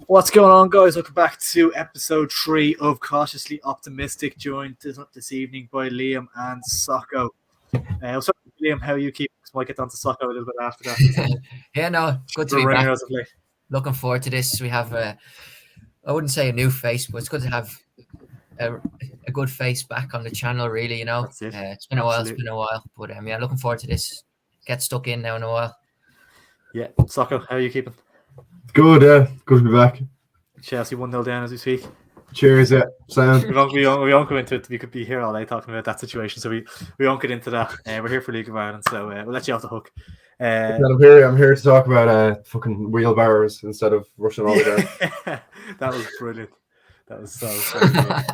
What's going on, guys? Welcome back to episode 3 of Cautiously Optimistic, joined this evening by Liam and Socko. So, Liam, how are you keeping? Might get on to Socko a little bit after that. Yeah, no, good to be back. Looking forward to this. We have, I wouldn't say a new face, but it's good to have a good face back on the channel, really, you know. That's it. It's been a while, but yeah, looking forward to this. Get stuck in now in a while. Yeah, Socko, how are you keeping? Good, yeah. Good to be back. Chelsea 1-0 down as we speak. Cheers, yeah. Sound. We won't go into it. We could be here all day talking about that situation, so we won't get into that. We're here for League of Ireland, so we'll let you off the hook. I'm here to talk about fucking wheelbarrows instead of rushing all the way. That was brilliant. That was so funny.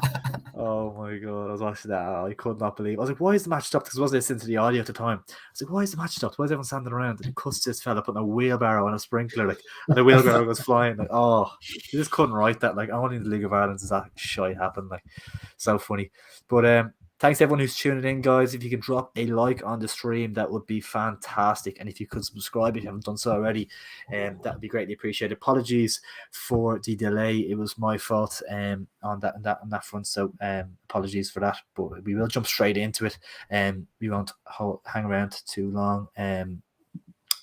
Oh my god, I was watching that. I could not believe. I was like, why is the match stopped? Because I wasn't listening to the audio at the time. I was like, why is the match stopped? Why is everyone standing around? And cuss this fella putting a wheelbarrow on a sprinkler, like, and the wheelbarrow goes flying. Like, oh, you just couldn't write that. Like, only in the League of Ireland does that shit happen. Like, so funny. But thanks everyone who's tuning in, guys. If you can drop a like on the stream, that would be fantastic. And if you could subscribe if you haven't done so already, that would be greatly appreciated. Apologies for the delay. It was my fault on that front. So apologies for that. But we will jump straight into it. We won't hang around too long.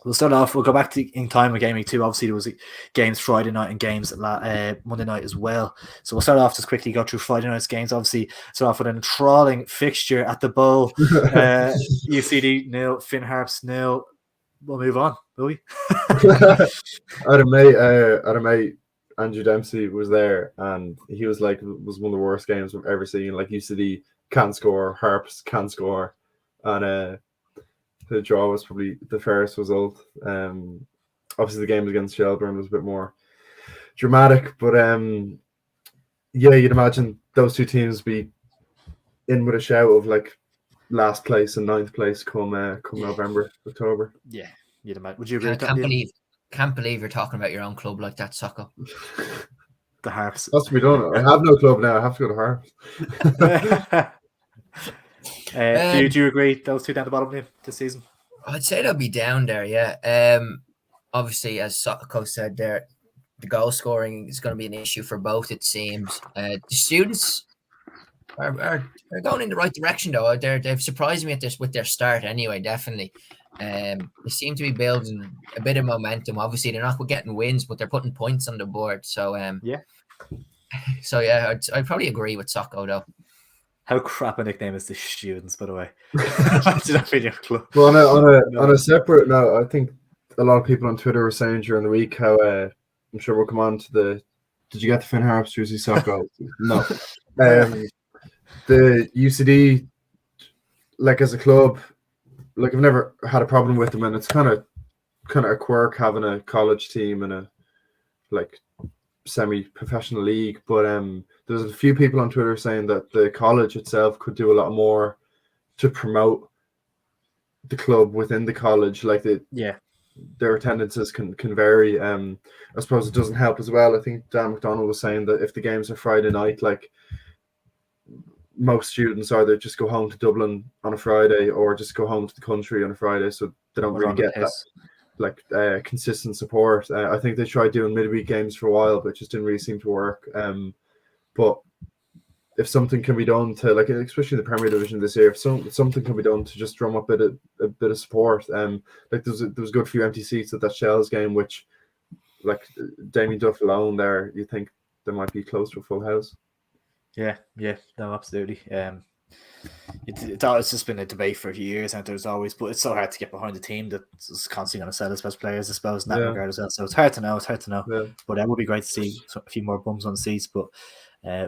We'll start off. We'll go back to in time with Game Week 2. Obviously, there was games Friday night and games Monday night as well. So we'll start off just quickly, go through Friday night's games. Obviously, start off with an enthralling fixture at the Bowl. UCD 0, Finn Harps 0. We'll move on, will we? Adam May, Andrew Dempsey was there, and he was like, it was one of the worst games we've ever seen. Like, UCD can't score, Harps can't score, and the draw was probably the fairest result. Obviously, the game against Shelbourne was a bit more dramatic, but yeah, you'd imagine those two teams be in with a shout of like last place and ninth place come November, October. Yeah, you'd imagine. Would you agree with that? Can't believe you're talking about your own club like that, Socko. The Harps. That's to be done. I have no club now. I have to go to Harps. Do you agree those two down the bottom this season? I'd say they'll be down there, yeah. Obviously, as Socko said there, the goal scoring is going to be an issue for both, it seems. The students are going in the right direction, though. They've surprised me with their start anyway, definitely. They seem to be building a bit of momentum. Obviously, they're not getting wins, but they're putting points on the board. So, yeah. So, yeah, I'd probably agree with Socko, though. How crap a nickname is the Students, by the way? Well, on a separate note, I think a lot of people on Twitter were saying during the week how I'm sure we'll come on to the. Did you get the Finn Harps jersey, Socko? No. The UCD, like as a club, like I've never had a problem with them, and it's kind of a quirk having a college team and a like semi-professional league, but there's a few people on Twitter saying that the college itself could do a lot more to promote the club within the college. Like their attendances can vary. I suppose it doesn't help as well. I think Dan McDonald was saying that if the games are Friday night, like most students either just go home to Dublin on a Friday or just go home to the country on a Friday, so they don't really get that like consistent support. I think they tried doing midweek games for a while, but it just didn't really seem to work. But if something can be done to, like, especially the Premier Division this year, if something can be done to just drum up a bit of support, like there was a good few empty seats at that Shells game, which, like Damien Duff alone, there you think there might be close to a full house. Yeah, no, absolutely. It's just been a debate for years, and there's always, but it's so hard to get behind a team that's constantly going to sell its best players, I suppose, in that regard as well. So it's hard to know. Yeah. But it would be great to see a few more bums on seats. But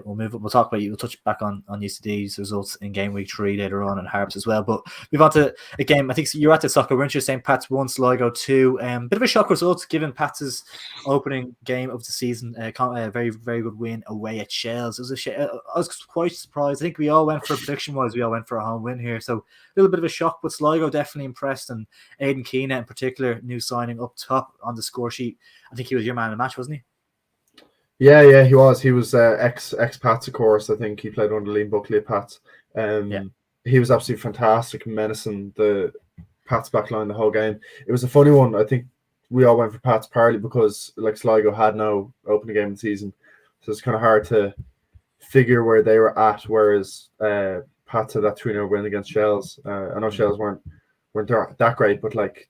we'll move up. We'll talk about you. We'll touch back on UCD's results in game week 3 later on, and Harps as well. But move on to a game. I think you're at the Soccer, weren't you? Saying Pats 1, Sligo 2. Bit of a shock result given Pats' opening game of the season. A very, very good win away at Shells. I was quite surprised. I think we all went for prediction-wise. We all went for a home win here. So a little bit of a shock, but Sligo definitely impressed. And Aidan Keena in particular, new signing up top on the score sheet. I think he was your man of the match, wasn't he? Yeah, he was. He was ex Pats, of course. I think he played under Liam Buckley at Pats. He was absolutely fantastic, menacing the Pats back line the whole game. It was a funny one. I think we all went for Pats partly because like Sligo had no opening game of the season, so it's kind of hard to figure where they were at. Whereas Pats had that 3-0 win against Shells. I know Shells weren't that great, but like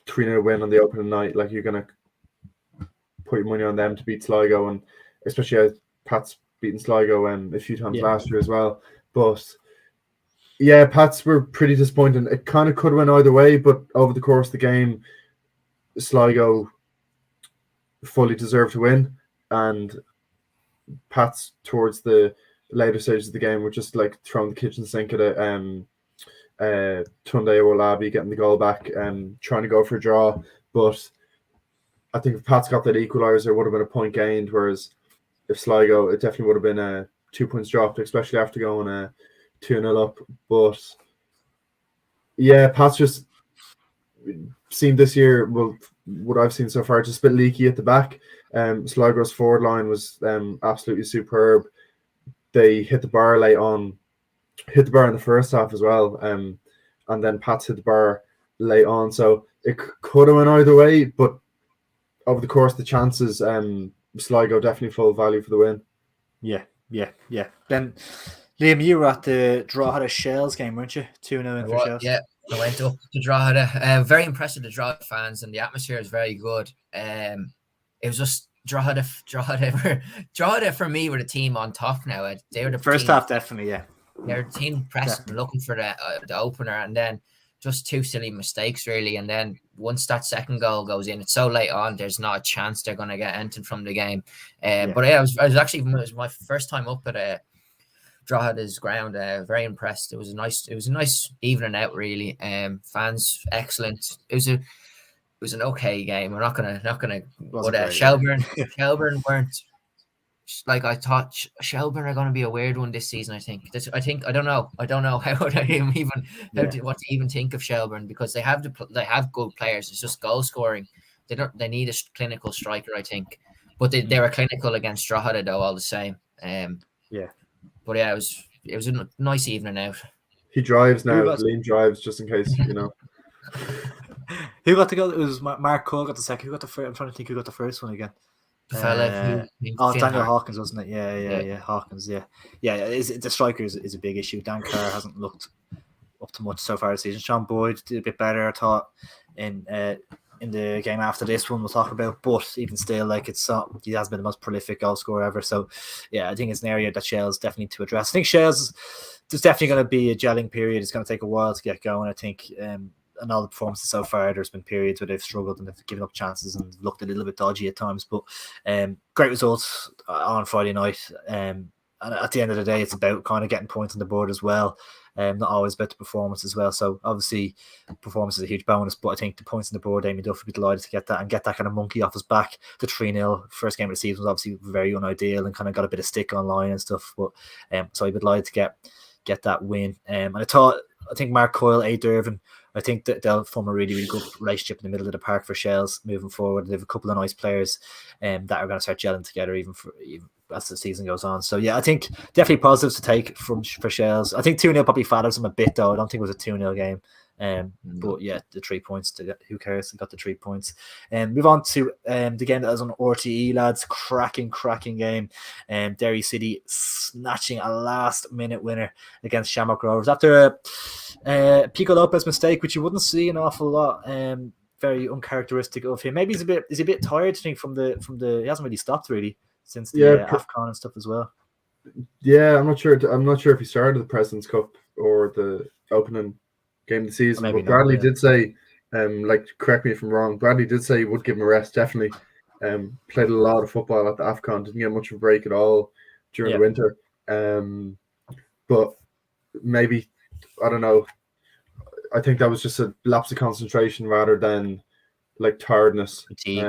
3-0 win on the opening night, like you're gonna put your money on them to beat Sligo, and especially as Pats beaten Sligo a few times last year as well. But yeah, Pats were pretty disappointing. It kind of could have went either way, but over the course of the game, Sligo fully deserved to win, and Pats towards the later stages of the game were just like throwing the kitchen sink at it. Tunde Owolabi getting the goal back and trying to go for a draw, but I think if Pats got that equaliser, it would have been a point gained. Whereas if Sligo, it definitely would have been 2 points dropped, especially after going 2-0 up. But yeah, Pats just seemed this year, well, what I've seen so far, just a bit leaky at the back. Sligo's forward line was absolutely superb. They hit the bar late on, hit the bar in the first half as well, and then Pats hit the bar late on. So it could have went either way, but over the course of the chances, Sligo definitely full value for the win. Yeah. Then, Liam, you were at the Drogheda Shells game, weren't you? 2-0 in for Shells. Yeah, I went up to Drogheda. Very impressed with the Drogheda fans, and the atmosphere is very good. It was just Drogheda for me were the team on top now. They were the first team, half, definitely, yeah. They're the team pressing, looking for the opener, and then just two silly mistakes, really. And then once that second goal goes in, it's so late on, there's not a chance they're going to get anything from the game. But yeah, it was my first time up at Drogheda's ground. Very impressed. It was a nice evening out, really. Fans excellent. It was an okay game. We're not gonna. But Shelbourne weren't. Like I thought, Shelbourne are going to be a weird one this season. I think. I don't know what to even think of Shelbourne, because they have good players. It's just goal scoring. They need a clinical striker, I think. But they were clinical against Drogheda though, all the same. But yeah, it was a nice evening out. He drives now. Liam drives, just in case, you know. Who got the goal? It was Mark Cole got the second. Who got the first? I'm trying to think who got the first one again. Daniel Hawkins, wasn't it? Yeah. Hawkins, yeah. The striker is a big issue. Dan Carr hasn't looked up to much so far this season. Sean Boyd did a bit better, I thought, in the game after this one we'll talk about. But even still, like he has been the most prolific goal scorer ever. So yeah, I think it's an area that Shells definitely need to address. I think Shells, there's definitely going to be a gelling period. It's going to take a while to get going, I think. And all the performances so far, there's been periods where they've struggled and they've given up chances and looked a little bit dodgy at times. But great results on Friday night. And at the end of the day, it's about kind of getting points on the board as well. Not always about the performance as well. So obviously, performance is a huge bonus. But I think the points on the board, Damien Duff would be delighted to get that and get that kind of monkey off his back. The 3-0 first game of the season was obviously very unideal and kind of got a bit of stick online and stuff. But so I'd be delighted to get that win. And I think Mark Coyle, A. Dervin, I think that they'll form a really, really good relationship in the middle of the park for Shells moving forward. They have a couple of nice players that are going to start gelling together even as the season goes on. So yeah, I think definitely positives to take for Shells. I think 2-0 probably flatters them a bit though. I don't think it was a 2-0 game. But yeah, the 3 points. Who cares? They got the 3 points. And move on to the game that was on RTE, lads. Cracking game. Derry City snatching a last-minute winner against Shamrock Rovers after a Pico Lopez mistake, which you wouldn't see an awful lot. Very uncharacteristic of him. Maybe he's a bit tired, I think, from the. He hasn't really stopped really since the AFCON and stuff as well. Yeah, I'm not sure if he started the President's Cup or the opening game of the season. But Bradley did say, correct me if I'm wrong, Bradley did say he would give him a rest, definitely. Played a lot of football at the AFCON, didn't get much of a break at all during the winter. But maybe, I don't know, I think that was just a lapse of concentration rather than like tiredness. Fatigue,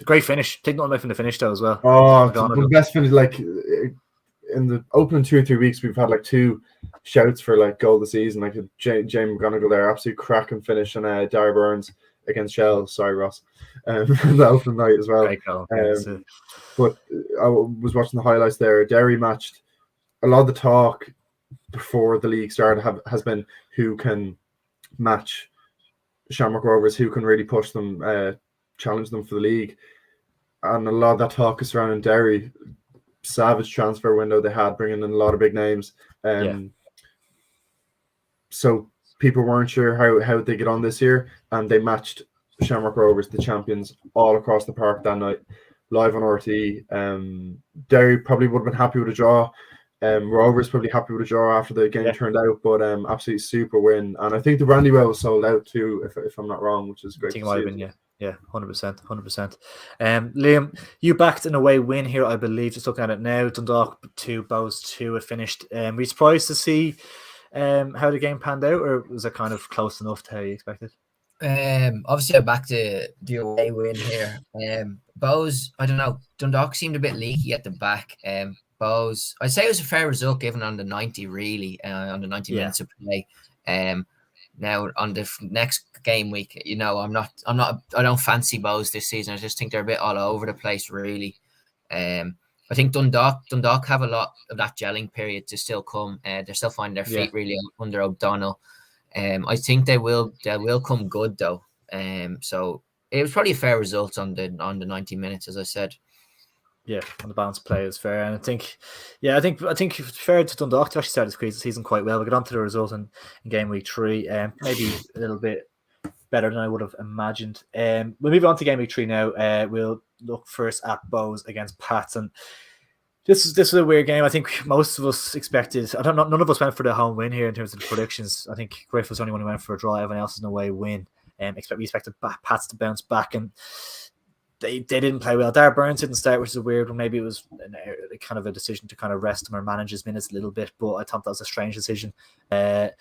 great finish. Take nothing away from the finish though as well. Oh, the best finish, like in the opening 2 or 3 weeks, we've had like 2 shouts for like goal of the season, like James McGonigal there, absolute cracking finish, and Dara Burns against Shell. Sorry, Ross. The opening night as well. Great goal. But I was watching the highlights there. Derry matched. A lot of the talk before the league started has been who can match Shamrock Rovers, who can really push them, challenge them for the league. And a lot of that talk is surrounding Derry. Savage transfer window they had, bringing in a lot of big names. So people weren't sure how they get on this year, and they matched Shamrock Rovers, the champions, all across the park that night, live on RT. Derry probably would have been happy with a draw. Rovers probably happy with a draw after the game turned out, but absolutely super win. And I think the Brandywell was sold out too, if I'm not wrong, which is great. I think it might have been, yeah, 100%. Liam, you backed an away win here, I believe. Just looking at it now, Dundalk 2, Bows 2 it finished. Were you surprised to see how the game panned out, or was it kind of close enough to how you expected? Obviously I backed the away win here. Bows, I don't know, Dundalk seemed a bit leaky at the back. Bows, I'd say it was a fair result given on the 90, really, on the 90 minutes of play. Now on the next game week, I don't fancy Bows this season. I just think they're a bit all over the place, really. I think Dundalk have a lot of that gelling period to still come. They're still finding their feet really under O'Donnell. I think they will come good though. So it was probably a fair result on the 90 minutes, as I said. Yeah, on the balance play is fair, and I think it's fair to Dundalk to actually start the season quite well. We'll get on to the result in game week 3, maybe a little bit better than I would have imagined. We'll move on to game week 3 now. We'll look first at Bows against Pats, and this was a weird game. I think most of us expected. None of us went for the home win here in terms of the predictions. I think Griff was the only one who went for a draw. Everyone else is an away win. We expected Pats to bounce back, and they didn't play well. Darragh Burns didn't start, which is a weird one. Maybe it was kind of a decision to kind of rest him or manage his minutes a little bit, but I thought that was a strange decision. The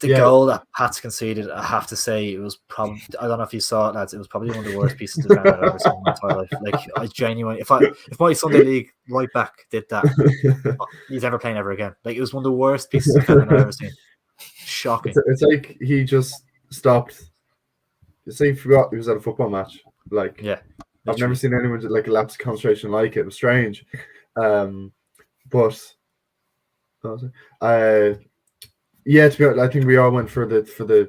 goal that Pats conceded, I have to say, it was probably, I don't know if you saw it, lads, it was probably one of the worst pieces of defense I've ever seen in my entire life. Like, I genuinely, if my Sunday League right back did that, he's never playing ever again. Like, it was one of the worst pieces of defense I've ever seen. Shocking. It's like he just stopped. It's like he forgot he was at a football match. Like, yeah, I've never seen anyone like lapse concentration like it. It was strange. But yeah, to be honest, I think we all went for the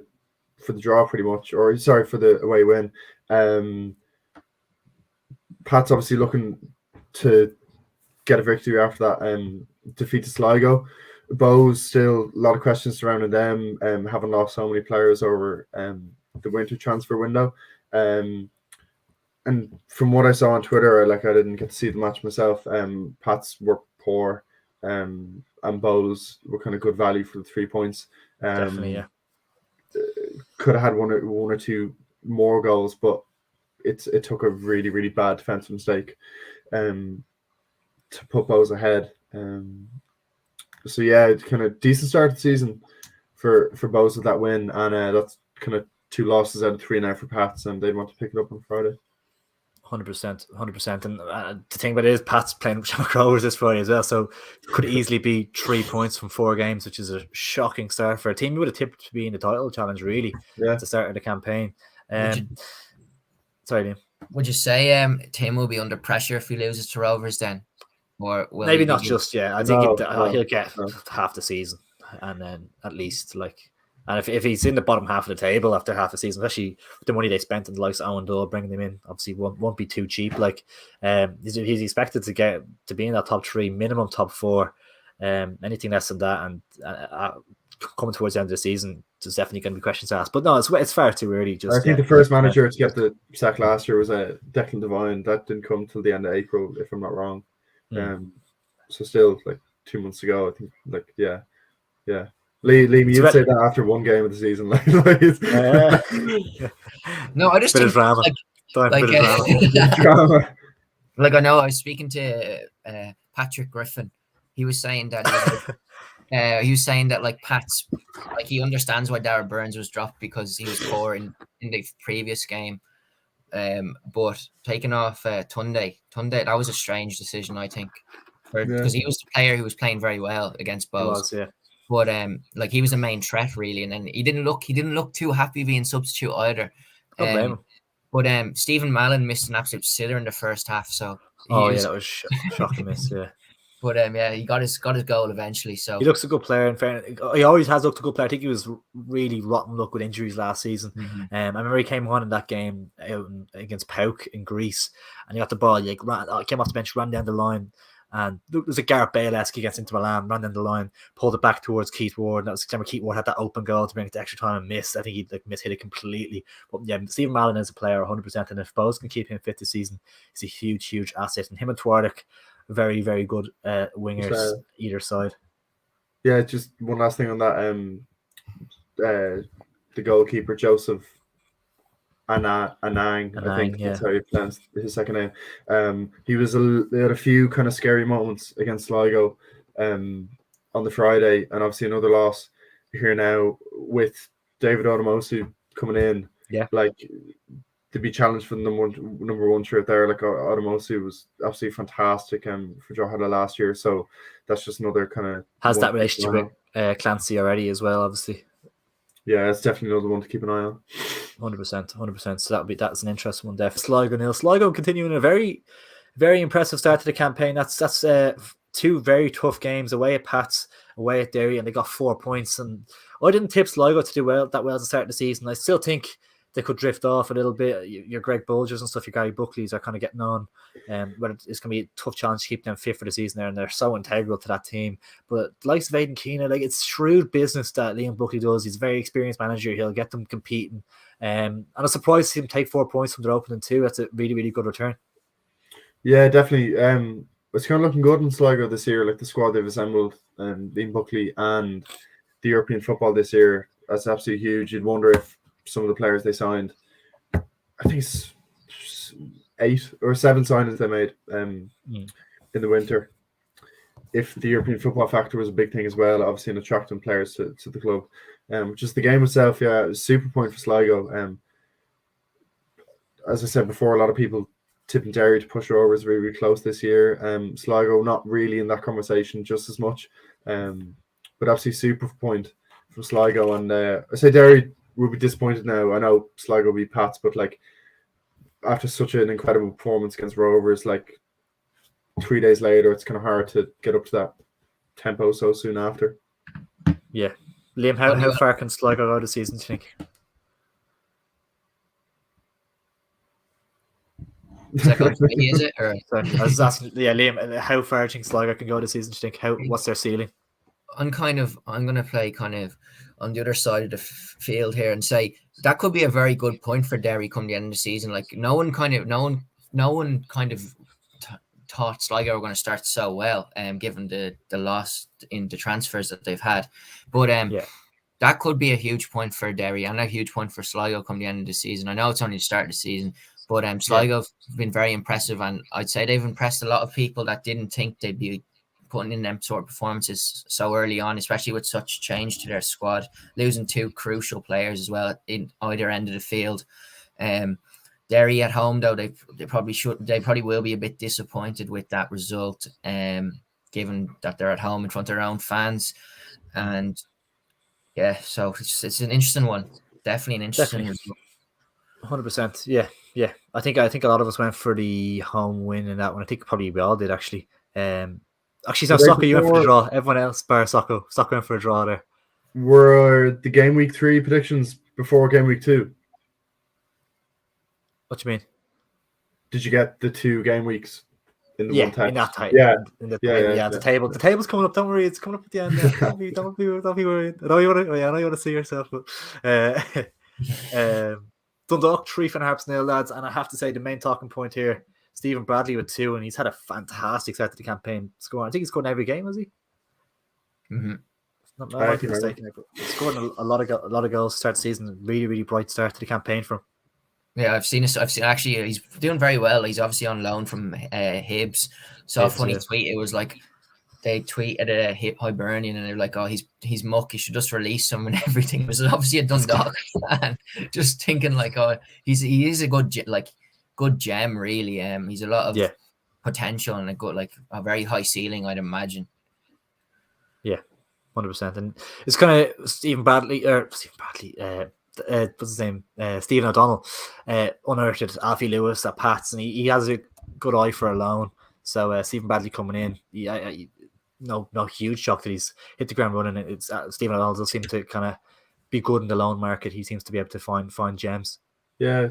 draw pretty much, or sorry, for the away win. Pat's obviously looking to get a victory after that defeat to Sligo. Bows still a lot of questions surrounding them, having lost so many players over the winter transfer window. And from what I saw on Twitter, I didn't get to see the match myself. Pats were poor, and Bows were kind of good value for the 3 points. Definitely, yeah. Could have had one or two more goals, but it took a really, really bad defensive mistake to put Bows ahead. So yeah, it's kind of decent start to the season for Bows with that win, and that's kind of 2 losses out of 3 now for Pats, and they want to pick it up on Friday. 100%. And the thing about it is, Pat's playing Shamrock Rovers this Friday as well, so it could easily be 3 points from 4 games, which is a shocking start for a team you would have tipped to be in the title challenge, really, at the start of the campaign. Sorry, Liam. Would you say Tim will be under pressure if he loses to Rovers then? Or will maybe not just yet. I think he'll get no. half the season, and then at least and if he's in the bottom half of the table after half the season, especially with the money they spent on the likes of Owen Dole, bringing them in, obviously won't be too cheap. He's expected to be in that top 3, minimum top 4. Anything less than that, and coming towards the end of the season, there's definitely going to be questions asked. But no, it's far too early. I think the first manager to get the sack last year was Declan Devine. That didn't come till the end of April, if I'm not wrong. So still 2 months ago, I think. Yeah. Liam, you'd say that after 1 game of the season. No, I just think drama. Drama. I know I was speaking to Patrick Griffin. He was saying that Pat's he understands why Darragh Burns was dropped because he was poor in the previous game. But taking off Tunde, that was a strange decision, I think, because he was the player who was playing very well against Bows. But he was a main threat really, and then he didn't look too happy being substitute either. But Stephen Mallon missed an absolute sitter in the first half. So that was shocking miss. Yeah, But yeah, he got his goal eventually. So he looks a good player. In fairness, he always has looked a good player. I think he was really rotten luck with injuries last season. I remember he came on in that game against PAOK in Greece, and he got the ball. He came off the bench, ran down the line, and there was a Gareth Bale-esque against Inter Milan, ran down the line, pulled it back towards Keith Ward. And that was remember Keith Ward had that open goal to bring it to extra time and missed. I think he mishit it completely. But yeah, Stephen Mallon is a player 100%, and if Bose can keep him fit this season, he's a huge asset. And him and Twardick, very, very good wingers either side. Yeah, just one last thing on that. The goalkeeper, Joseph Anang, I think that's how you pronounce his second name. He had a few kind of scary moments against Sligo on the Friday, and obviously another loss here now with David Odumosu coming in. Yeah, like to be challenged for the number one shirt there. Like Odumosu was absolutely fantastic for Drogheda last year, so that's just another kind of has that relationship with Clancy already as well, obviously. Yeah, it's definitely another one to keep an eye on. 100%. So that's an interesting one there. Sligo continuing a very, very impressive start to the campaign. That's 2 very tough games, away at Pats, away at Derry, and they got 4 points. And I didn't tip Sligo to do well at the start of the season. I still think they could drift off a little bit. Your Greg Bulgers and stuff, your Gary Buckleys are kind of getting on. But it's going to be a tough challenge to keep them fit for the season there, and they're so integral to that team. But the likes of Aidan Keena, it's shrewd business that Liam Buckley does. He's a very experienced manager. He'll get them competing. And I'm surprised to see him take 4 points from their opening 2. That's a really, really good return. Yeah, definitely. It's kind of looking good in Sligo this year. Like the squad they've assembled, Liam Buckley and the European football this year, that's absolutely huge. You'd wonder if some of the players they signed, I think it's 8 or 7 signings they made in the winter. If the European football factor was a big thing as well, obviously in attracting players to the club. Just the game itself, yeah, it was a super point for Sligo. As I said before, a lot of people tipping Derry to push Rovers really, really close this year. Sligo not really in that conversation just as much. But absolutely super point from Sligo. And I say Derry will be disappointed now. I know Sligo will be Pats, but after such an incredible performance against Rovers, 3 days later, it's kind of hard to get up to that tempo so soon after. Yeah. Liam, how far can Sligo go this season, do you think? Is that going to be, is it? Or? Sorry, I was asking, Liam, how far do you think Sligo can go this season, do you think? What's their ceiling? I'm going to play kind of on the other side of the field here and say that could be a very good point for Derry come the end of the season. No one kind of thought Sligo were going to start so well, given the loss in the transfers that they've had. But that could be a huge point for Derry and a huge point for Sligo come the end of the season. I know it's only the start of the season, but Sligo have been very impressive, and I'd say they've impressed a lot of people that didn't think they'd be putting in them sort of performances so early on, especially with such change to their squad, losing 2 crucial players as well in either end of the field. Derry at home, though, they probably will be a bit disappointed with that result, given that they're at home in front of their own fans. And yeah, so it's an interesting one. Definitely an interesting result. 100%. Yeah. I think a lot of us went for the home win in that one. I think probably we all did actually. Actually, so Soccer, you went for the draw. Everyone else, bar Soccer went for a draw there. Were the game week 3 predictions before game week 2? What do you mean? Did you get the 2 game weeks in the one text? In that time. Yeah. The table. The table's coming up. Don't worry, it's coming up at the end. Don't be worried. I know you want to see yourself, but Dundalk 3 for Harps 0, lads. And I have to say the main talking point here, Stephen Bradley with 2, and he's had a fantastic start to the campaign scoring. I think he's scored in every game, has he? Mm-hmm. Not mistaken, but he's scored a lot of goals to start the season. Really, really bright start to the campaign from him. Yeah, I've seen actually he's doing very well. He's obviously on loan from Hibs. So a funny tweet. It was like they tweeted a Hibernian and they're like, "Oh, he's muck. You should just release him and everything." It was obviously a Dundalk fan, just thinking like, "Oh, he is a good gem, really." He's a lot of potential and a very high ceiling, I'd imagine. Yeah, 100%. And it's kind of Stephen Bradley. What's his name? Stephen O'Donnell unearthed Alfie Lewis at Pats, and he has a good eye for a loan. So Stephen Bradley coming in, no huge shock that he's hit the ground running. It's Stephen O'Donnell does seem to kind of be good in the loan market. He seems to be able to find gems. Yeah,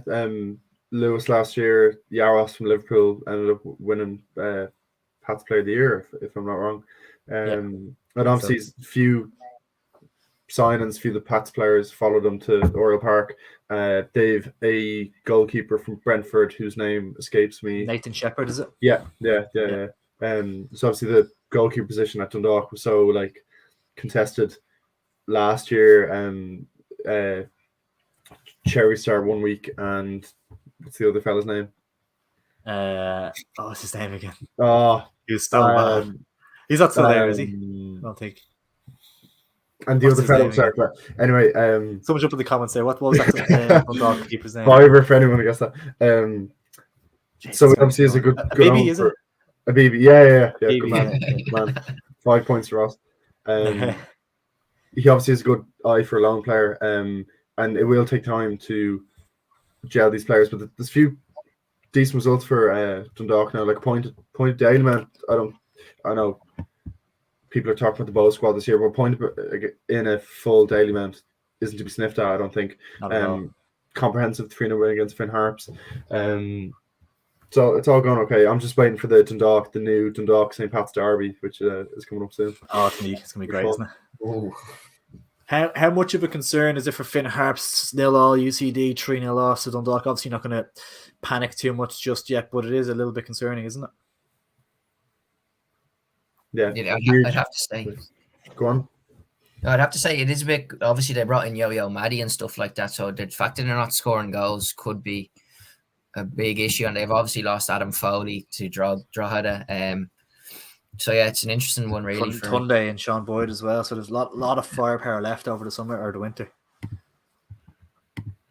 Lewis last year, Yaros from Liverpool ended up winning Pat's Player of the Year, if I'm not wrong. And obviously, few signings, few of the Pats players followed him to Oriel Park. They've a goalkeeper from Brentford whose name escapes me. Nathan Shepherd, is it? Yeah. So obviously the goalkeeper position at Dundalk was so like contested last year. Cherry Star 1 week, and what's the other fella's name? What's his name again? Oh, he was so bad. He's not still there, is he? I don't think. And the other fella, sorry. But anyway, someone jump in the comments there. What was that Dundalk keeper's name? Fiver for anyone who gets that. So obviously is a good baby, is it? A baby, yeah. Baby. Good man. 5 points for us. He obviously has a good eye for a loan player. And it will take time to gel these players, but there's a few decent results for Dundalk now. Like point daily, man. I know people are talking about the bow squad this year, but point in a full daily man isn't to be sniffed at. I don't think. Comprehensive 3-0 win against Finn Harps. So it's all going okay. I'm just waiting for the new Dundalk St. Pat's Derby, which is coming up soon. Oh, it's gonna be great, isn't it? Ooh. How much of a concern is it for Finn Harps 0-0 UCD 3-0 loss to Dundalk? Obviously not going to panic too much just yet, but it is a little bit concerning, isn't it? Yeah, I'd have to say. Go on. I'd have to say it is a bit. Obviously, they brought in Yo-Yo Maddie and stuff like that, so the fact that they're not scoring goals could be a big issue, and they've obviously lost Adam Foley to Drogheda. So yeah, it's an interesting one really. Tunde and Sean Boyd as well. So there's a lot of firepower left over the summer or the winter.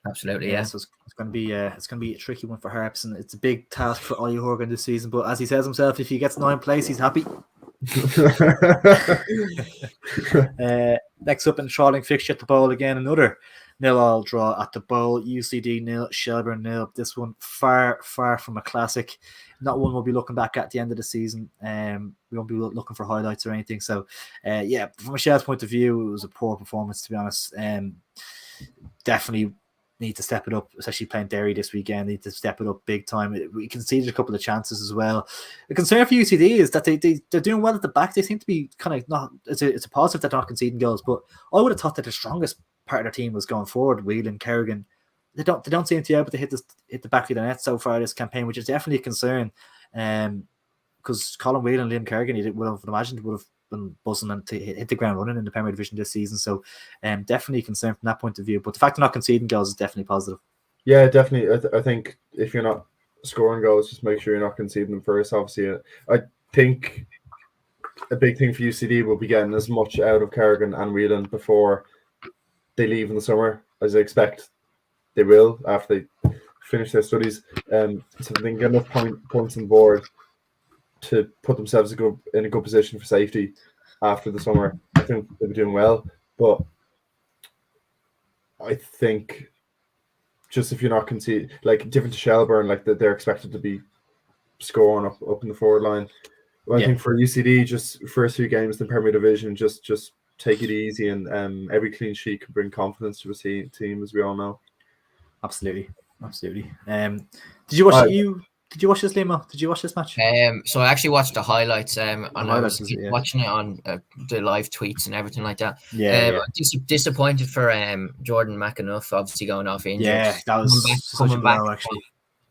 Absolutely, yeah. So it's going to be a tricky one for Harps, and it's a big task for Ollie Horgan this season. But as he says himself, if he gets 9th place, he's happy. Next up in Trolling fixture at the Bowl again, another 0-0 draw at the Bowl. UCD 0, Shelbourne 0. This one far from a classic. Not one we'll be looking back at the end of the season. We won't be looking for highlights or anything. So, from a Shell's point of view, it was a poor performance, to be honest. Definitely need to step it up, especially playing Derry this weekend. Need to step it up big time. We conceded a couple of chances as well. The concern for UCD is that they're doing well at the back. They seem to be kind of not. It's a positive that they're not conceding goals, but I would have thought that the strongest part of their team was going forward. Whelan, Kerrigan. They don't seem to be able to hit the back of the net so far this campaign, which is definitely a concern. Because Colin Whelan and Liam Kerrigan, would have been buzzing and to hit the ground running in the Premier Division this season. So definitely a concern from that point of view. But the fact they're not conceding goals is definitely positive. Yeah, definitely. I think if you're not scoring goals, just make sure you're not conceding them first. Obviously, I think a big thing for UCD will be getting as much out of Kerrigan and Whelan before they leave in the summer, as I expect they will after they finish their studies. So they can get enough points on board to put themselves in a good position for safety after the summer. I think they'll be doing well, but I think just if you're not conceding, like different to Shelbourne, like that they're expected to be scoring up in the forward line. Well, I think for UCD, just first 2 games in the Premier Division, just take it easy, and every clean sheet can bring confidence to a team, as we all know. Absolutely. Did you watch Did you watch this, Limo? Did you watch this match? So I actually watched the highlights. And I was watching it on the live tweets and everything like that. Disappointed for Jordan McAnuff, obviously going off injured. Yeah, that was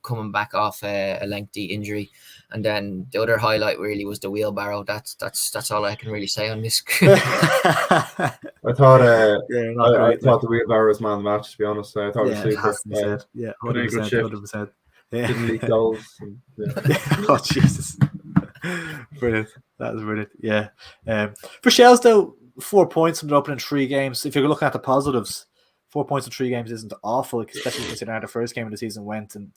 coming back off a lengthy injury. And then the other highlight really was the wheelbarrow. That's all I can really say on this. I thought I thought the wheelbarrow was man of the match, to be honest. I thought it was super. Yeah, 100%. Yeah. Didn't leak goals. Oh Jesus! Brilliant. That was brilliant. Yeah. For Shells though, 4 points from the opening 3 games. If you're looking at the positives, 4 points in 3 games isn't awful, especially considering how the first game of the season went. And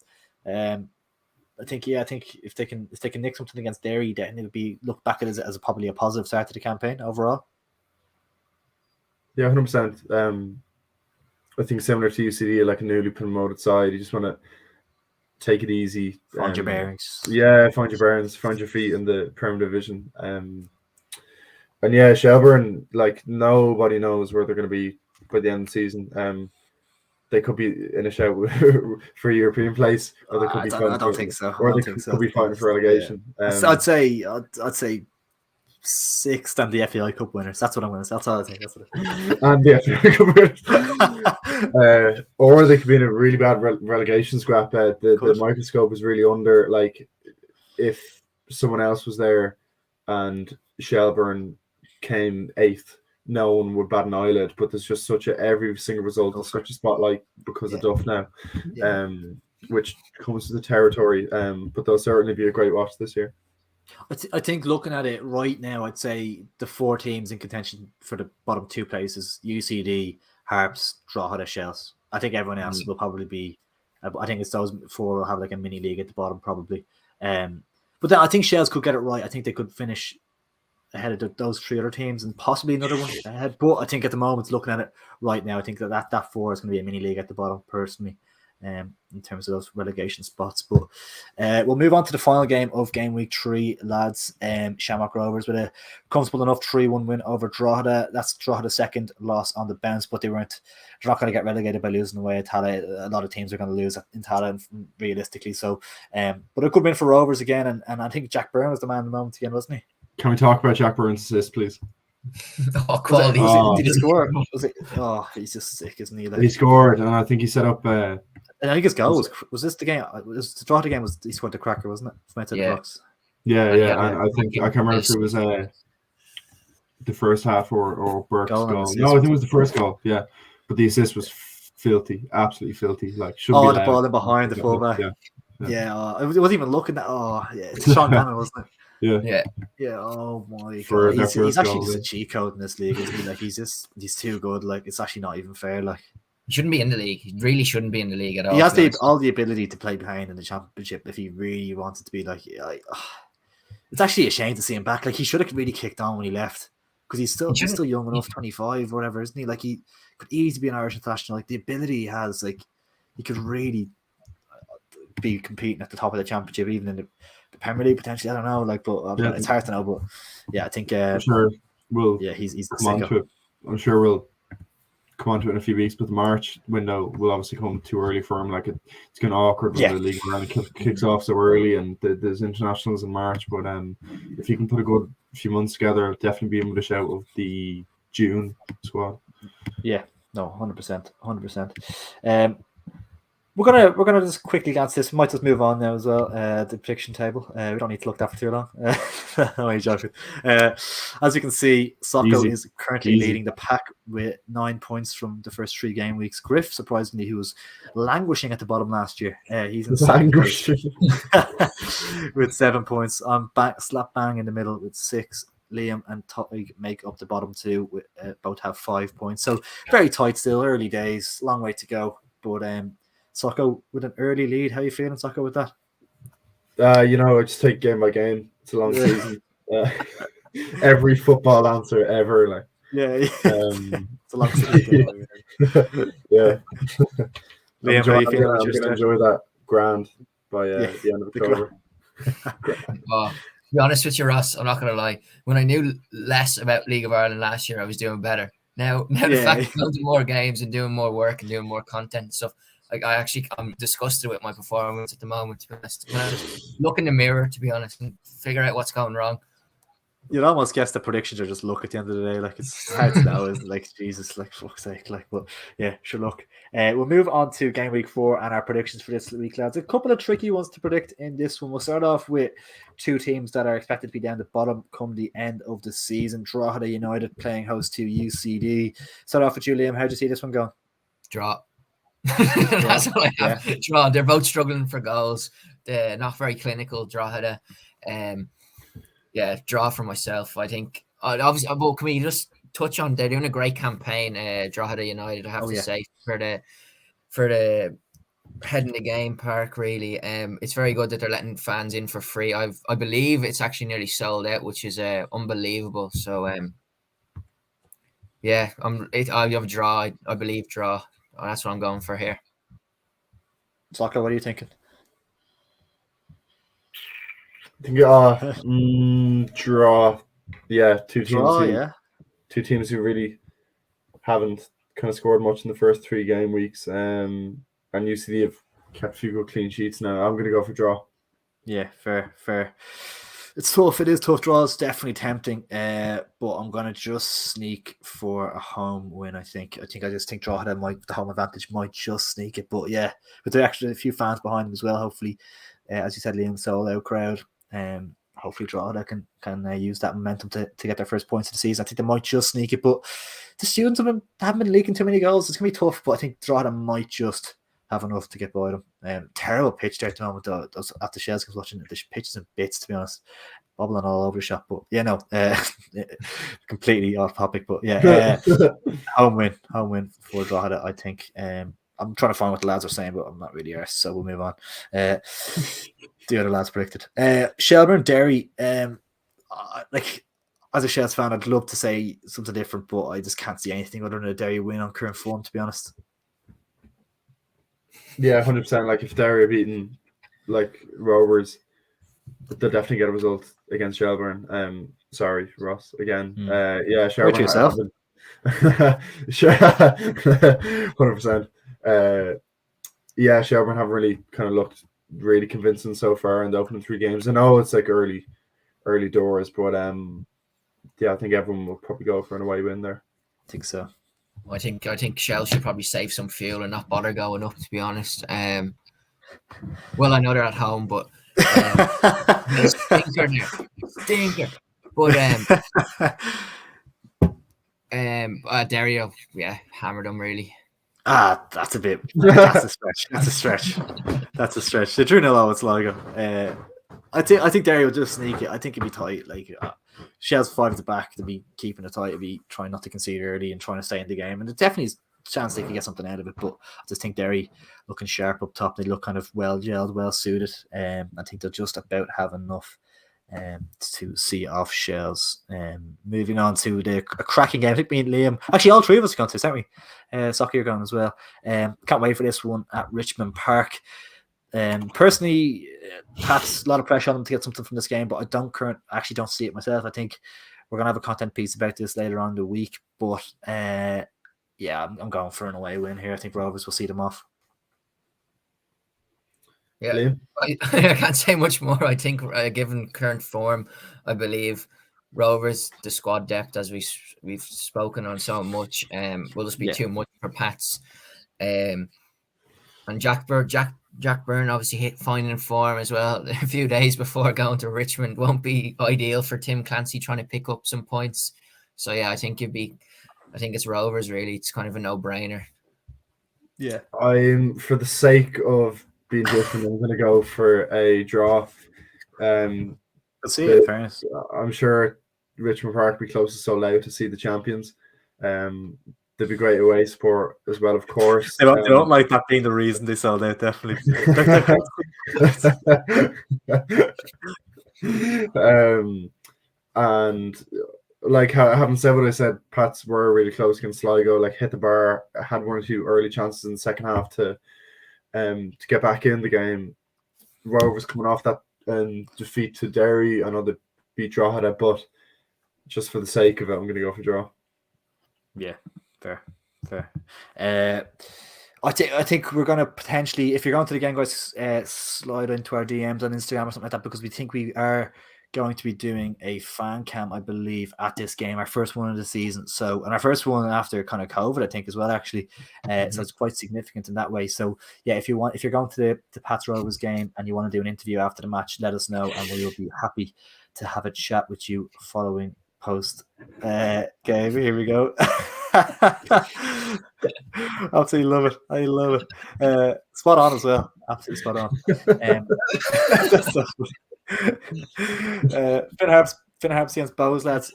I think if they can nick something against Derry, then it would be looked back at as probably a positive start to the campaign overall. Yeah, 100%. I think similar to UCD, like a newly promoted side, you just want to take it easy. Find your bearings. Yeah, find your bearings, find your feet in the Premier Division. And yeah, Shelbourne, like nobody knows where they're going to be by the end of the season. They could be in a shout for a European place, or they could be I don't think so. or I they don't think could so. be fighting for relegation. I'd say sixth and the FAI Cup winners. That's what I'm going to say. That's all I think. That's what and the FAI Cup winners. Or they could be in a really bad relegation scrap. The microscope is really under. Like if someone else was there and Shelbourne came 8th, no one would bat an eyelid. But there's just every single result is such a spotlight because of Duff now, which comes to the territory. But they'll certainly be a great watch this year. I think looking at it right now, I'd say the 4 teams in contention for the bottom 2 places: UCD, Harps, Drogheda, Shells. I think everyone else will probably be. I think it's those 4 will have like a mini league at the bottom probably. But then I think Shells could get it right. I think they could finish ahead of those 3 other teams and possibly another one ahead. But I think at the moment, looking at it right now, I think that 4 is going to be a mini league at the bottom personally, in terms of those relegation spots. But we'll move on to the final game of game week 3, lads. Shamrock Rovers with a comfortable enough 3-1 win over Drogheda. That's Drogheda's second loss on the bounce, but they're not going to get relegated by losing away at Tala. A lot of teams are going to lose in Tala realistically. So, but a good win for Rovers again, and I think Jack Byrne was the man in the moment again, wasn't he? Can we talk about Jack Byrne's assist, please? Quality. Did he score? He's just sick, isn't he? Like, he scored, and I think he set up. And I think his goal was this the game? Was the Drogheda game? He scored the cracker, wasn't it? From outside the box. Yeah. And I think I can't remember if it was the first half or Burke's goal. No, I think it was the first goal. Yeah, but the assist was filthy, absolutely filthy. Like the ball in behind the fullback. Yeah. I wasn't even looking at. It's Sean Gannon, wasn't it? Yeah. Oh my god, he's actually just a cheat code in this league, isn't he? Like he's too good. Like it's actually not even fair. Like he shouldn't be in the league. He really shouldn't be in the league at all. He has all the ability to play behind in the championship if he really wanted to be. Like it's actually a shame to see him back. Like he should have really kicked on when he left because he's still young enough, 25 or whatever, isn't he? Like he could easily be an Irish international. Like the ability he has, like he could really be competing at the top of the championship, even in the Premier League potentially. I don't know, like, but it's hard to know. But yeah, I think I'm sure we'll he's come on to it. I'm sure we'll come on to it in a few weeks. But the March window will obviously come too early for him. Like it's kind of awkward when the league round kicks off so early, and there's internationals in March. But if you can put a good few months together, I'll definitely be able to shout of the June squad. Yeah, no, 100%. We're gonna just quickly glance this. We might just move on now as well. The prediction table. We don't need to look that for too long. No, I'm joking. As you can see, Sligo is currently leading the pack with 9 points from the first 3 game weeks. Griff, surprisingly, who was languishing at the bottom last year, he's in languishing with 7 points. I'm slap bang in the middle with 6. Liam and Tug make up the bottom 2. With, both have 5 points. So very tight still. Early days, long way to go. But Socko with an early lead. How are you feeling, Socko, with that? I just take game by game. It's a long season. Every football answer ever, like. It's a long season. Yeah. Liam, how are you feeling? I'm going to enjoy that grand by the end of October. To be honest with you, Ross, I'm not going to lie. When I knew less about League of Ireland last year, I was doing better. Now the fact that I'm doing more games and doing more work and doing more content and stuff, like I'm disgusted with my performance at the moment, to be honest. When I just look in the mirror, to be honest, and figure out what's going wrong. You'd almost guess the predictions are just luck at the end of the day. Like it's hard to know, isn't it? Like Jesus, like fuck's sake. Like, but yeah, sure luck. We'll move on to game week 4 and our predictions for this week, lads. A couple of tricky ones to predict in this one. We'll start off with 2 teams that are expected to be down the bottom come the end of the season. Drogheda United playing host to UCD. Start off with you, Liam. How do you see this one going? Draw. That's all I have. Yeah. Draw. They're both struggling for goals. They're not very clinical. Drogheda. Draw for myself. I think. Obviously, well, can we just touch on? They're doing a great campaign. Drogheda United, I have to say, for the head in the game park. Really, it's very good that they're letting fans in for free. I believe it's actually nearly sold out, which is unbelievable. So, I have a draw. I believe draw. That's what I'm going for here. Soccer, what are you thinking? I think draw. Yeah, two Draw, yeah. teams who really haven't kind of scored much in the first 3 game weeks. And UCD have kept a few good clean sheets now. I'm going to go for draw. Yeah, fair. It's tough. It is tough draws. Definitely tempting. But I'm gonna just sneak for a home win. I think. I just think Drogheda might, the home advantage might just sneak it. But yeah, but there are actually a few fans behind them as well. Hopefully, as you said, Liam, sold out crowd. Hopefully Drogheda can use that momentum to get their first points of the season. I think they might just sneak it. But the students haven't been leaking too many goals. It's gonna be tough. But I think Drogheda might just have enough to get by them. Terrible pitch there at the moment, though. After Shells was watching, the pitch is in bits, to be honest, bobbling all over the shop. But yeah, no, completely off topic. But yeah, home win for Drogheda, I think. I'm trying to find what the lads are saying, but I'm not really arsed, so we'll move on. The other lads predicted. Shelbourne, Derry. Like, as a Shells fan, I'd love to say something different, but I just can't see anything other than a Derry win on current form, to be honest. Yeah, 100%. Like, if Derry are beating like Rovers, they'll definitely get a result against Shelbourne. Sorry, Ross, again. Yeah, Shelbourne. Yourself. 100%. Yeah, Shelbourne haven't really kind of looked really convincing so far in the opening 3 games. I know it's like early doors, but yeah, I think everyone will probably go for an away win there. I think so. I think Shell should probably save some fuel and not bother going up, to be honest. Well, I know they're at home, but stinker. But Derry, yeah, hammered them really. That's a stretch. That's a stretch. They drew 0 at Sligo. I think Derry will just sneak it. I think it'd be tight. Like, Shell's 5 at the back to be keeping it tight, to be trying not to concede early and trying to stay in the game. And there definitely is a chance they can get something out of it. But I just think Derry looking sharp up top. They look kind of well gelled, well suited. I think they'll just about have enough to see off Shells. Moving on to a cracking game. I think me and Liam, actually all 3 of us are going to, aren't we? Soccer, you're going as well. Can't wait for this one at Richmond Park. Personally, Pat's a lot of pressure on them to get something from this game, but I actually don't see it myself. I think we're gonna have a content piece about this later on in the week, but yeah, I'm going for an away win here. I think Rovers will see them off. Yeah, I can't say much more. I think, given current form, I believe Rovers, the squad depth, as we've spoken on so much, will just be too much for Pats. And Jack Byrne obviously finding form as well a few days before going to Richmond won't be ideal for Tim Clancy trying to pick up some points. So yeah, I think it's Rovers really. It's kind of a no-brainer. Yeah, for the sake of being different, I'm going to go for a draw. I'll see it. Fairness, I'm sure Richmond Park will be close to sold out to see the champions. There'd be great away support as well, of course. They don't like that being the reason they sold out, definitely. And like, having said what I said, Pats were really close against Sligo, like hit the bar, had 1 or 2 early chances in the second half to get back in the game. Rovers coming off that defeat to Derry, I know they beat Drogheda, but just for the sake of it, I'm going to go for draw. Yeah. Fair. I think we're going to potentially, if you're going to the game, guys, slide into our DMs on Instagram or something like that, because we think we are going to be doing a fan cam, I believe, at this game, our first one of the season. So, and our first one after kind of COVID, I think, as well, actually. So it's quite significant in that way. So yeah, if you're going to the Pats Rovers game and you want to do an interview after the match, let us know, and we will be happy to have a chat with you following post. Okay, here we go. Absolutely love it. I love it. Spot on as well. Absolutely spot on. Finn Harps against Bows, lads.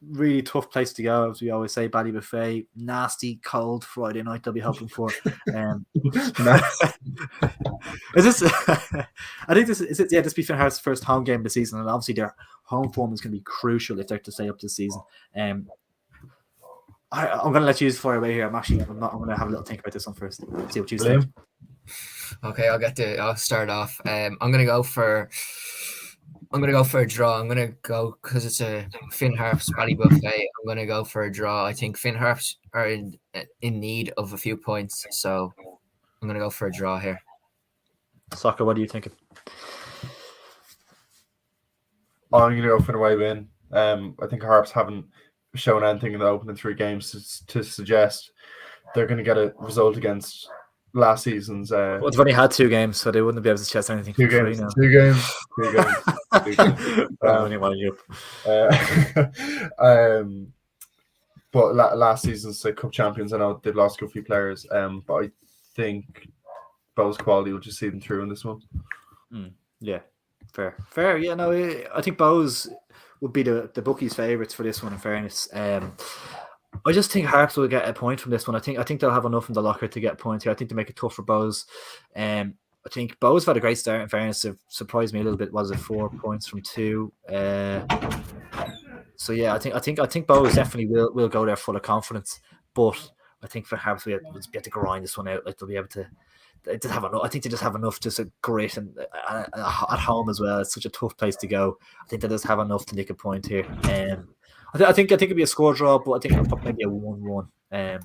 Really tough place to go, as we always say. Ballybuffet, nasty, cold Friday night they'll be hoping for. Is this? I think this is it. Yeah, this will be Finn Harps' first home game of the season, and obviously their home form is going to be crucial if they're to stay up this season. I'm going to let you fire away here. I'm going to have a little think about this one first. See what you say. Okay, I'll start off. I'm going to go for I'm gonna go for a draw. I'm gonna go because it's a Finn Harps Bally Buffet. I'm gonna go for a draw. I think Finn Harps are in need of a few points, so I'm gonna go for a draw here. Soccer, what are you thinking? I'm going to go for the away win. I think Harps haven't shown anything in the opening 3 games to suggest they're going to get a result against last season's. Well, they've only had 2 games, so they wouldn't be able to chase anything. 2 games. 2 games. 2 games. 2 games. But last season's cup champions, I know they've lost a few players, but I think Bow's quality will just see them through in this one. Yeah, fair. Yeah, no, I think Bow's would be the bookies' favourites for this one. In fairness, I just think Harps will get a point from this one. I think they'll have enough in the locker to get a point here. I think they make it tough for Bows. I think Bows have had a great start. In fairness, it surprised me a little bit. Was it 4 points from 2? So yeah, I think Bows definitely will go there full of confidence. But I think for Harps, we'll be able to grind this one out. Like they'll be able to. They just have enough. I think they just have enough just a grit and at home as well. It's such a tough place to go. I think they just have enough to nick a point here. I think it'd be a score draw, but I think it'll probably be a 1-1. I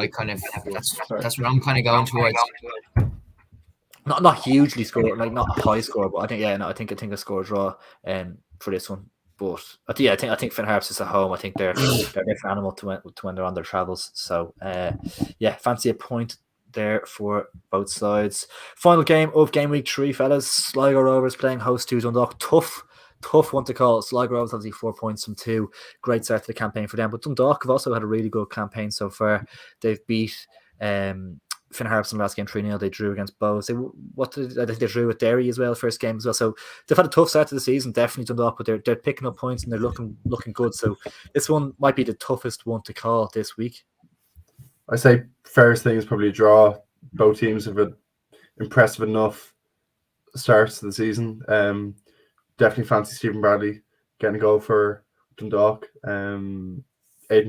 kind of that's what I'm kind of going towards. Not hugely score, like not a high score, but I think a score draw for this one. But I think Finn Harps is at home. I think they're a different animal to when they're on their travels. So fancy a point there for both sides. Final game of game week 3, fellas. Sligo Rovers playing host to Dundalk. Tough one to call. Sligo Rovers obviously 4 points from 2. Great start to the campaign for them. But Dundalk have also had a really good campaign so far. They've beat Finn Harps in the last game 3-0. They drew against Bows. I think they drew with Derry as well, first game as well. So they've had a tough start to the season, definitely Dundalk, but they're picking up points and they're looking good. So this one might be the toughest one to call this week. I say fairest thing is probably a draw. Both teams have an impressive enough starts to the season. Definitely fancy Stephen Bradley getting a goal for Dundalk. Aidan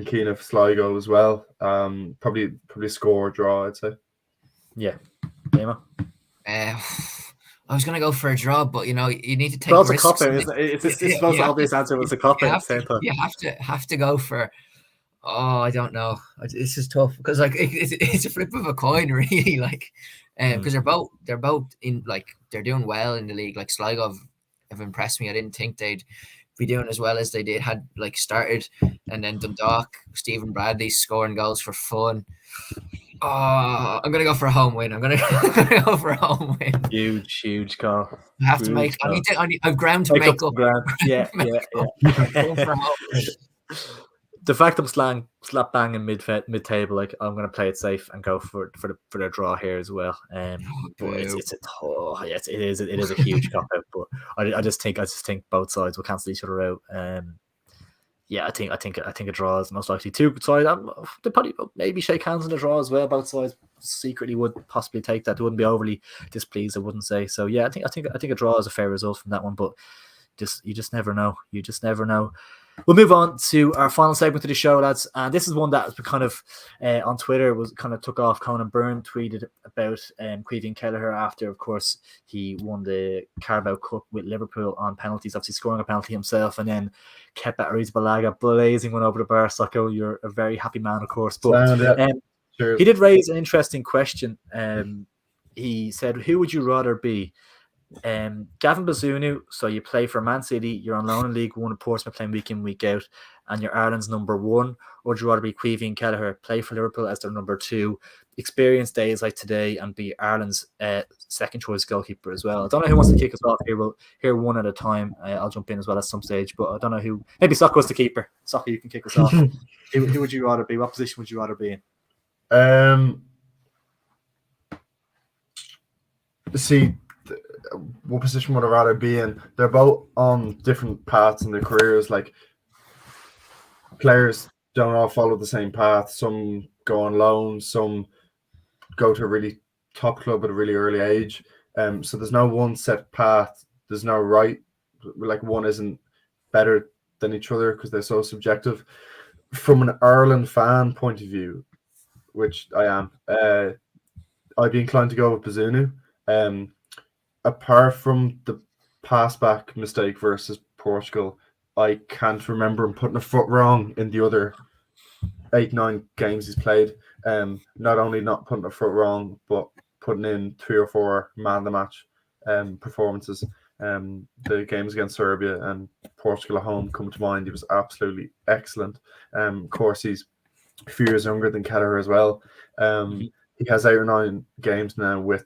Keane of Sligo as well. Probably score or draw, I'd say. Yeah. Emma? I was going to go for a draw, but you need to take risks. It's a cop-out, isn't it? It's the most obvious answer was a cop-out at the same time. You have to go for. Oh, I don't know. This is tough because it's a flip of a coin, really. Because they're both in they're doing well in the league. Like Sligo have impressed me. I didn't think they'd be doing as well as they had started, and then Dundalk, Stephen Bradley scoring goals for fun. Oh, I'm gonna go for a home win. I'm gonna go for a home win. Huge call. I have to make. I've ground to make up. Yeah. Go for a home win. The fact I'm slap bang in mid-table, I'm going to play it safe and go for the draw here as well. But it is a huge cop out. But I just think both sides will cancel each other out. I think a draw is most likely. Two sides, they probably maybe shake hands in a draw as well. Both sides secretly would possibly take that. They wouldn't be overly displeased, I wouldn't say. So yeah, I think a draw is a fair result from that one. But you just never know. We'll move on to our final segment of the show, lads. And this is one that kind of on Twitter was kind of took off. Conan Byrne tweeted about Caoimhin Kelleher after, of course, he won the Carabao Cup with Liverpool on penalties, obviously scoring a penalty himself, and then kept Ariz Balaga blazing one over the bar. Socko, you're a very happy man, of course. But Sure. He did raise an interesting question. He said, who would you rather be? Gavin Bazunu, so you play for Man City, you're on loan in League One at Portsmouth playing week in, week out, and you're Ireland's number 1, or would you rather be Caoimhin Kelleher, play for Liverpool as their number 2, experience days like today, and be Ireland's second choice goalkeeper as well? I don't know who wants to kick us off here. We'll hear one at a time. I'll jump in as well at some stage, but I don't know who. Maybe Socko's the keeper. Socko, you can kick us off. Who would you rather be? What position would you rather be in? See, what position would I rather be in? They're both on different paths in their careers. Like, players don't all follow the same path. Some go on loan, some go to a really top club at a really early age. So there's no one set path. There's no right. Like, one isn't better than each other because they're so subjective. From an Ireland fan point of view, which I am, I'd be inclined to go with Bazunu. Apart from the pass back mistake versus Portugal, I can't remember him putting a foot wrong in the other 8-9 games he's played. Not only not putting a foot wrong, but putting in 3 or 4 man of the match performances. The games against Serbia and Portugal at home come to mind. He was absolutely excellent. Of course, he's a few years younger than Kelleher as well. He has 8 or 9 games now with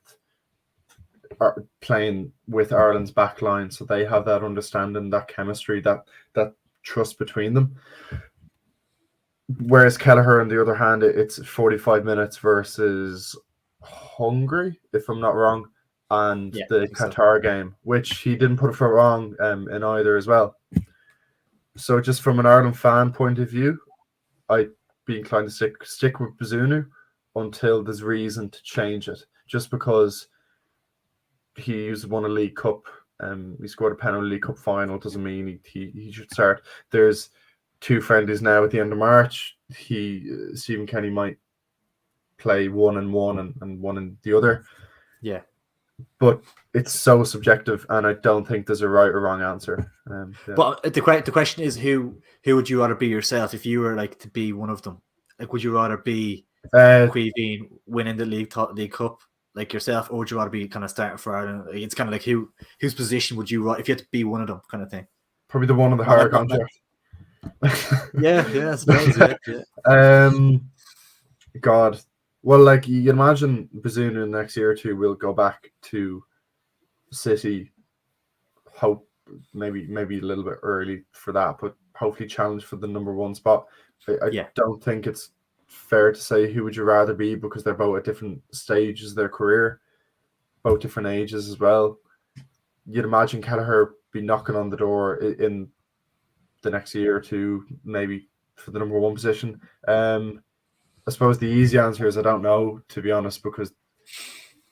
playing with Ireland's back line, so they have that understanding, that chemistry, that trust between them. Whereas Kelleher, on the other hand, it's 45 minutes versus Hungary, if I'm not wrong, and the Qatar game, which he didn't put a foot wrong in either as well. So just from an Ireland fan point of view, I'd be inclined to stick with Bazunu until there's reason to change it. Just because he's won a League Cup, he scored a penalty League Cup final doesn't mean he should start. There's 2 friendlies now at the end of March. Stephen Kenny might play 1 and 1 and 1 and the other. Yeah. But it's so subjective, and I don't think there's a right or wrong answer. But the question is, who would you rather be yourself if you were like to be one of them? Like, would you rather be Caoimhin winning the League Cup like yourself, or would you rather be kind of starting for Ireland? It's kind of like whose position would you if you had to be one of them, kind of thing? Probably the one on the higher contract. yeah, I suppose. Yeah. God. Well, like you can imagine, Bazunu in the next year or two will go back to City. Hope maybe a little bit early for that, but hopefully challenge for the number 1 spot. I don't think it's fair to say who would you rather be, because they're both at different stages of their career, both different ages as well. You'd imagine Kelleher be knocking on the door in the next year or two, maybe for the number 1 position. I suppose the easy answer is I don't know, to be honest, because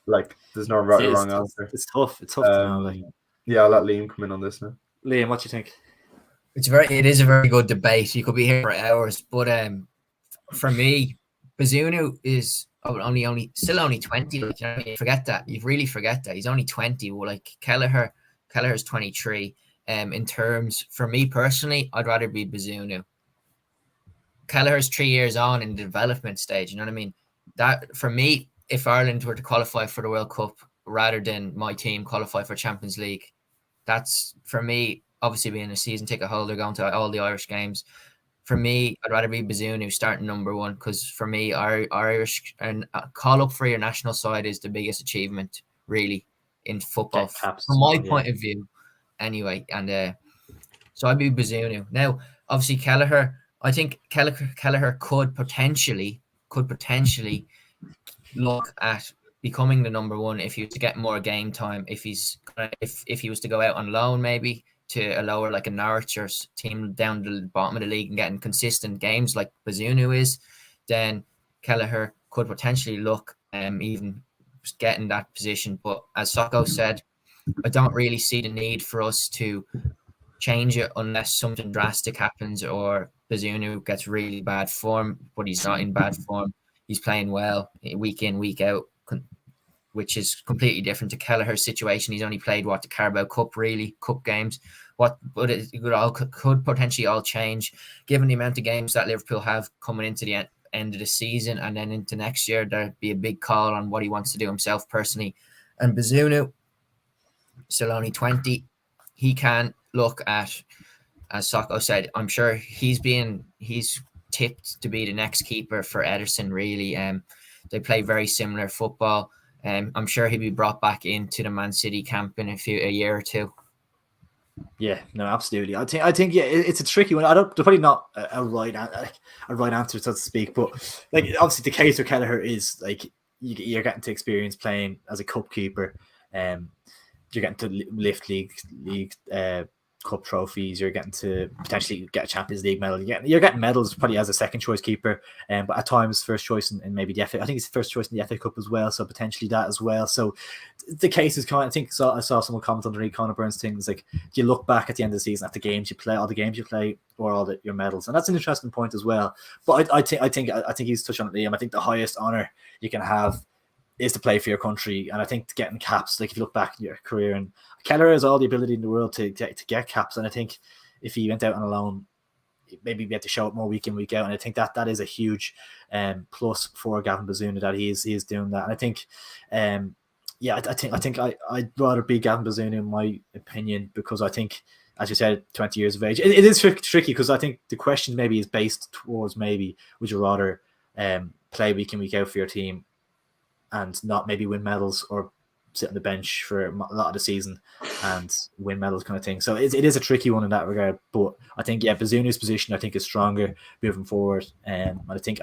like there's no right or wrong answer. It's tough. It's tough to know. Like. Yeah, I'll let Liam come in on this now. Liam, what do you think? It is a very good debate. You could be here for hours, but for me, Bazunu is still only 20. Like, you know, you forget that. You really forget that he's only 20. Well, like Kelleher's 23. In terms, for me personally, I'd rather be Bazunu. Kelleher's 3 years on in the development stage. You know what I mean? That for me, if Ireland were to qualify for the World Cup rather than my team qualify for Champions League, that's for me. Obviously, being a season ticket holder, going to all the Irish games, for me, I'd rather be Bazunu starting number 1, because for me, our Irish and call up for your national side is the biggest achievement really in football, from my point of view. Anyway, and so I'd be Bazunu. Now, obviously, Kelleher. I think Kelleher could potentially look at becoming the number 1 if he was to get more game time. If he was to go out on loan, maybe to a lower, like a Norwich or team down to the bottom of the league and getting consistent games like Bazunu is, then Kelleher could potentially look even getting that position. But as Socko said, I don't really see the need for us to change it unless something drastic happens or Bazunu gets really bad form, but he's not in bad form. He's playing well week in, week out, which is completely different to Kelleher's situation. He's only played the Carabao Cup games. But it could potentially all change given the amount of games that Liverpool have coming into the end of the season, and then into next year there'd be a big call on what he wants to do himself personally. And Bazunu, still only 20, he can look at, as Socko said, I'm sure he's tipped to be the next keeper for Ederson, really. They play very similar football. I'm sure he'll be brought back into the Man City camp in a year or two. Yeah, no, absolutely. I think it's a tricky one. There's probably not a right answer, so to speak. But like, obviously, the case with Kelleher is like you're getting to experience playing as a cup keeper. You're getting to lift league cup trophies. You're getting to potentially get a Champions League medal. You're getting medals probably as a second choice keeper, but at times first choice in maybe the FA. I think it's first choice in the FA Cup as well, so potentially that as well. So the case is kind of, I saw someone comment underneath Conor Burns things like, do you look back at the end of the season at the games you play, all the games you play, or all your medals? And that's an interesting point as well. But I think he's touched on it, Liam. I think the highest honor you can have is to play for your country. And I think getting caps, like if you look back in your career, and Kelleher has all the ability in the world to get caps. And I think if he went out on a loan, maybe we had to show it more week in, week out. And I think that is a huge plus for Gavin Bazunu, that he is doing that. And I think, I think I'd rather be Gavin Bazunu in my opinion, because I think, as you said, 20 years of age. It is tricky, because I think the question maybe is based towards maybe would you rather play week in, week out for your team and not maybe win medals, or sit on the bench for a lot of the season and win medals kind of thing. So it is a tricky one in that regard. But I think, Bazunu's position, I think, is stronger moving forward. And I think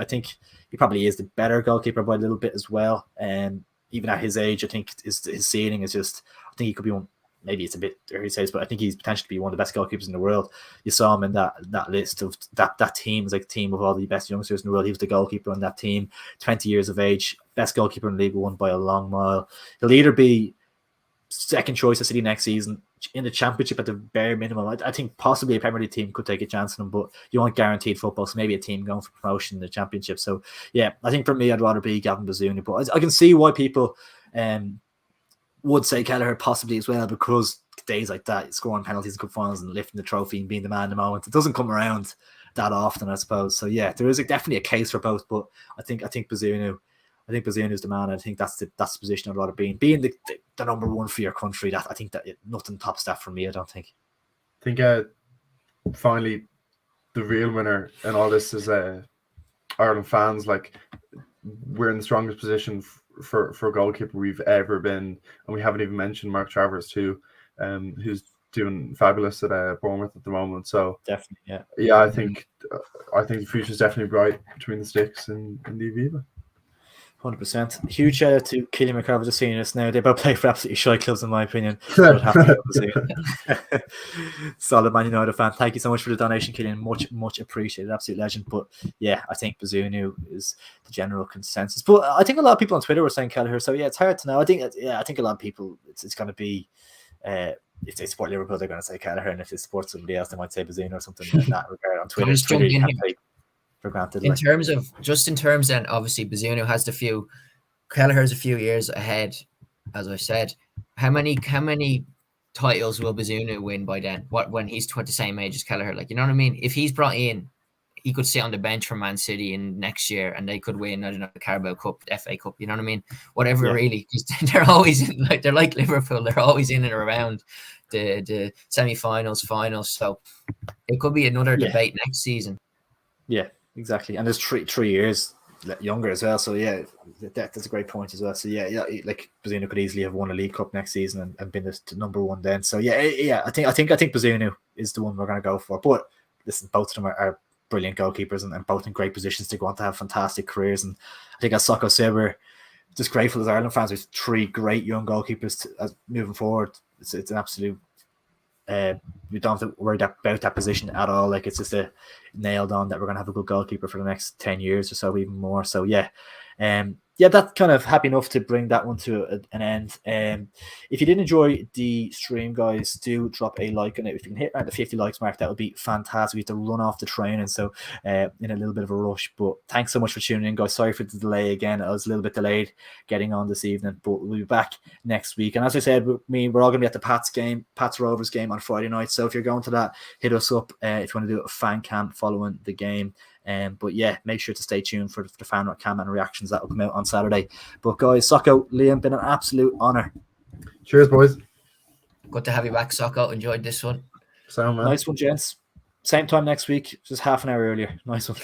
he probably is the better goalkeeper by a little bit as well. And even at his age, I think his ceiling is just, I think he could be one, maybe it's a bit early to say, but I think he's potentially be one of the best goalkeepers in the world. You saw him in that list of that team. Is like a team of all the best youngsters in the world. He was the goalkeeper on that team, 20 years of age, best goalkeeper in League One by a long mile. He'll either be second choice of City next season, in the Championship at the bare minimum. I think possibly a Premier League team could take a chance on him, but you want guaranteed football, so maybe a team going for promotion in the Championship. So I think for me, I'd rather be Gavin Bazunu, but I can see why people would say Kelleher possibly as well, because days like that, scoring penalties in cup finals and lifting the trophy and being the man in the moment, it doesn't come around that often, I suppose. So there is definitely a case for both, but I think Bazunu is the man. I think that's the position I'd rather be in. Being the number one for your country, that I think that nothing tops that for me. I don't think. I think finally the real winner in all this is Ireland fans. Like, we're in the strongest position for a goalkeeper we've ever been, and we haven't even mentioned Mark Travers too, who's doing fabulous at Bournemouth at the moment. So definitely, I think the future is definitely bright between the sticks and the Aviva. 100%. Huge shout out to Killian McCarver just seeing us now. They both play for absolutely shy clubs, in my opinion. Solid Man United fan. Thank you so much for the donation, Killian. Much appreciated. Absolute legend. But I think Bazunu is the general consensus. But I think a lot of people on Twitter were saying Kelleher. So it's hard to know. I think a lot of people, it's going to be. If they support Liverpool, they're going to say Kelleher, and if they support somebody else, they might say Bazunu or something in that regard on Twitter. For granted, in terms, and obviously Bazunu has Kelleher's a few years ahead, as I said. How many titles will Bazunu win by then? When he's the same age as Kelleher? Like, you know what I mean? If he's brought in, he could sit on the bench for Man City in next year, and they could win, I don't know, the Carabao Cup, the FA Cup. You know what I mean? Whatever, really. They're always in, they're like Liverpool. They're always in and around the semi-finals, finals. So it could be another debate next season. Yeah. Exactly, and there's 3 years younger as well. So that's a great point as well. So like Bazunu could easily have won a League Cup next season and been the number one then. So I think Bazunu is the one we're going to go for. But listen, both of them are brilliant goalkeepers and both in great positions to go on to have fantastic careers. And I think, as Socko said, we're just grateful as Ireland fans with 3 great young goalkeepers moving forward. It's an absolute. We don't have to worry about that position at all. Like, it's just nailed on that we're going to have a good goalkeeper for the next 10 years or so, even more. So that's kind of happy enough to bring that one to an end. If you did enjoy the stream, guys, do drop a like on it. If you can hit around the 50 likes mark, that would be fantastic. We have to run off the training, so in a little bit of a rush. But thanks so much for tuning in, guys. Sorry for the delay again. I was a little bit delayed getting on this evening, but we'll be back next week. And as I said, we're all going to be at the Pats Rovers game on Friday night. So if you're going to that, hit us up if you want to do a fan cam following the game. But make sure to stay tuned for the fan cam and reactions that will come out on Saturday. But guys, Socko, Liam, been an absolute honour. Cheers, boys. Good to have you back, Socko. Enjoyed this one. Sound, man. Nice one, gents. Same time next week, just half an hour earlier. Nice one.